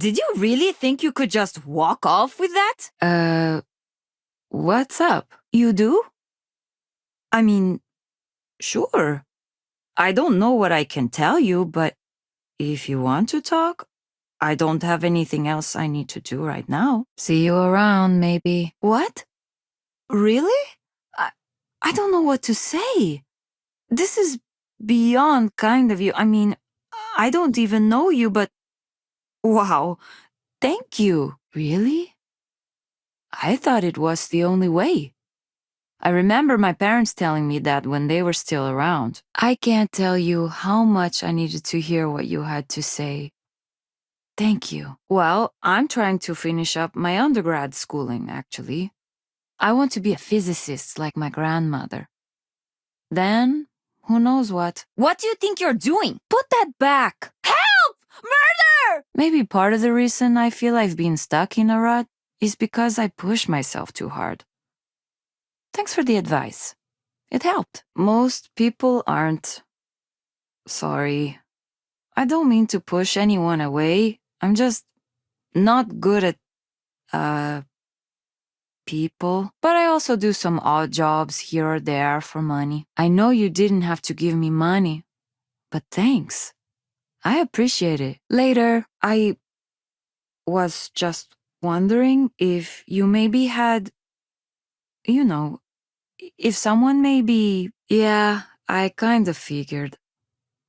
Did you really think you could just walk off with that? What's up? You do? I mean, sure. I don't know what I can tell you, but if you want to talk, I don't have anything else I need to do right now. See you around, maybe. What? Really? I don't know what to say. This is beyond kind of you. I mean, I don't even know you, but wow, thank you. Really? I thought it was the only way. I remember my parents telling me that when they were still around. I can't tell you how much I needed to hear what you had to say. Thank you. Well, I'm trying to finish up my undergrad schooling, actually. I want to be a physicist like my grandmother. Then, who knows what? What do you think you're doing? Put that back! Help! Murder! Maybe part of the reason I feel I've been stuck in a rut is because I push myself too hard. Thanks for the advice. It helped. Most people aren't. Sorry. I don't mean to push anyone away. I'm just not good at, people. But I also do some odd jobs here or there for money. I know you didn't have to give me money, but thanks. I appreciate it. Later, I was just wondering if you maybe had, if someone maybe... Yeah, I kind of figured.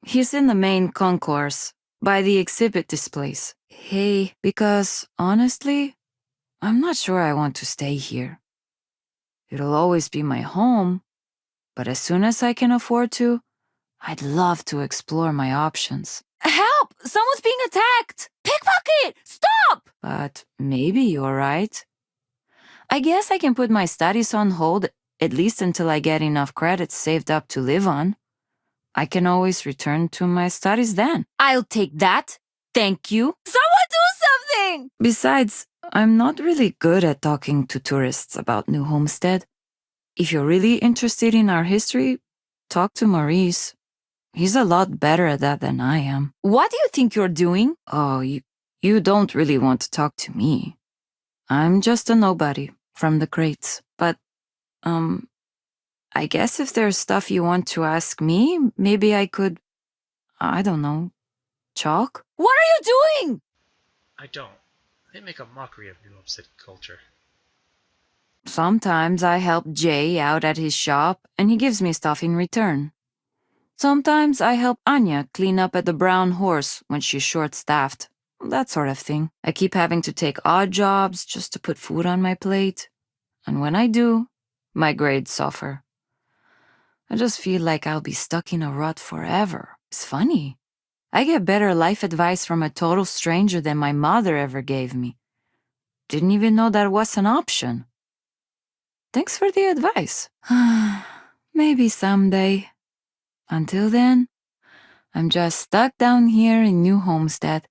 He's in the main concourse, by the exhibit displays. Hey, because honestly, I'm not sure I want to stay here. It'll always be my home, but as soon as I can afford to, I'd love to explore my options. Help! Someone's being attacked! Pickpocket! Stop! But maybe you're right. I guess I can put my studies on hold, at least until I get enough credits saved up to live on. I can always return to my studies then. I'll take that. Thank you. Someone do something! Besides, I'm not really good at talking to tourists about New Homestead. If you're really interested in our history, talk to Maurice. He's a lot better at that than I am. What do you think you're doing? Oh, you don't really want to talk to me. I'm just a nobody from the crates. But, I guess if there's stuff you want to ask me, maybe I could, I don't know, chalk? What are you doing? I don't. They make a mockery of New Homestead culture. Sometimes I help Jay out at his shop, and he gives me stuff in return. Sometimes I help Anya clean up at the Brown Horse when she's short-staffed. That sort of thing. I keep having to take odd jobs just to put food on my plate. And when I do, my grades suffer. I just feel like I'll be stuck in a rut forever. It's funny. I get better life advice from a total stranger than my mother ever gave me. Didn't even know that was an option. Thanks for the advice. Maybe someday. Until then, I'm just stuck down here in New Homestead,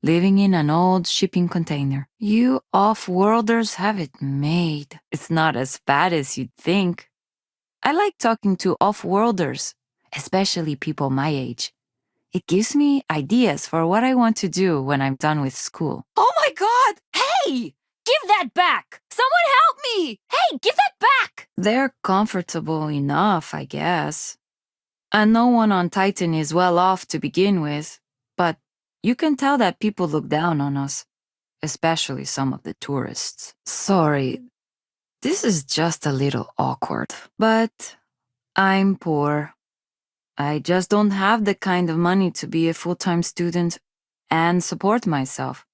living in an old shipping container. You off-worlders have it made. It's not as bad as you'd think. I like talking to off-worlders, especially people my age. It gives me ideas for what I want to do when I'm done with school. Oh my God! Hey! Give that back! Someone help me! Hey, give that back! They're comfortable enough, I guess. And no one on Titan is well off to begin with, but you can tell that people look down on us, especially some of the tourists. Sorry, this is just a little awkward, but I'm poor. I just don't have the kind of money to be a full-time student and support myself,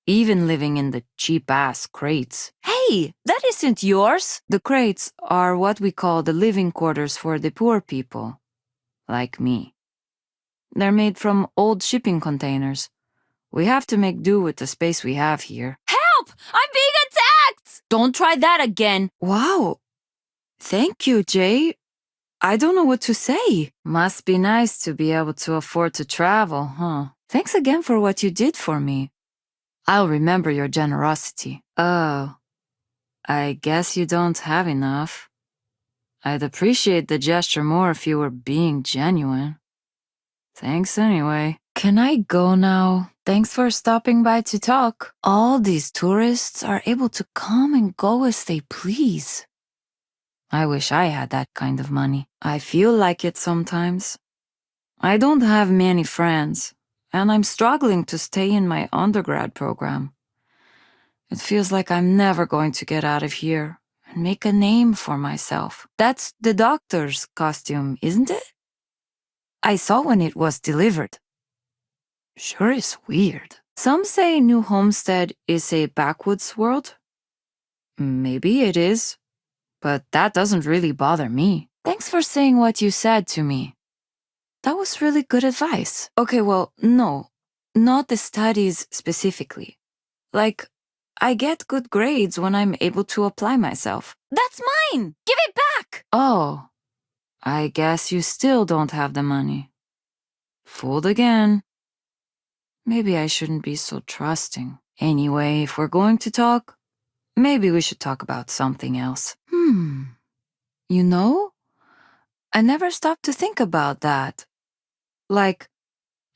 even living in the cheap-ass crates. Hey, that isn't yours. The crates are what we call the living quarters for the poor people. Like me. They're made from old shipping containers. We have to make do with the space we have here. Help! I'm being attacked! Don't try that again. Wow. Thank you, Jay. I don't know what to say. Must be nice to be able to afford to travel, huh? Thanks again for what you did for me. I'll remember your generosity. Oh, I guess you don't have enough. I'd appreciate the gesture more if you were being genuine. Thanks anyway. Can I go now? Thanks for stopping by to talk. All these tourists are able to come and go as they please. I wish I had that kind of money. I feel like it sometimes. I don't have many friends, and I'm struggling to stay in my undergrad program. It feels like I'm never going to get out of here and make a name for myself. That's the doctor's costume, isn't it? I saw when it was delivered. Sure is weird. Some say New Homestead is a backwoods world. Maybe it is, but that doesn't really bother me. Thanks for saying what you said to me. That was really good advice. Okay, well, no, not the studies specifically. Like, I get good grades when I'm able to apply myself. That's mine! Give it back! Oh, I guess you still don't have the money. Fooled again. Maybe I shouldn't be so trusting. Anyway, if we're going to talk, maybe we should talk about something else. You know, I never stopped to think about that. Like,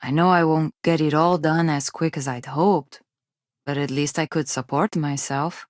I know I won't get it all done as quick as I'd hoped, but at least I could support myself.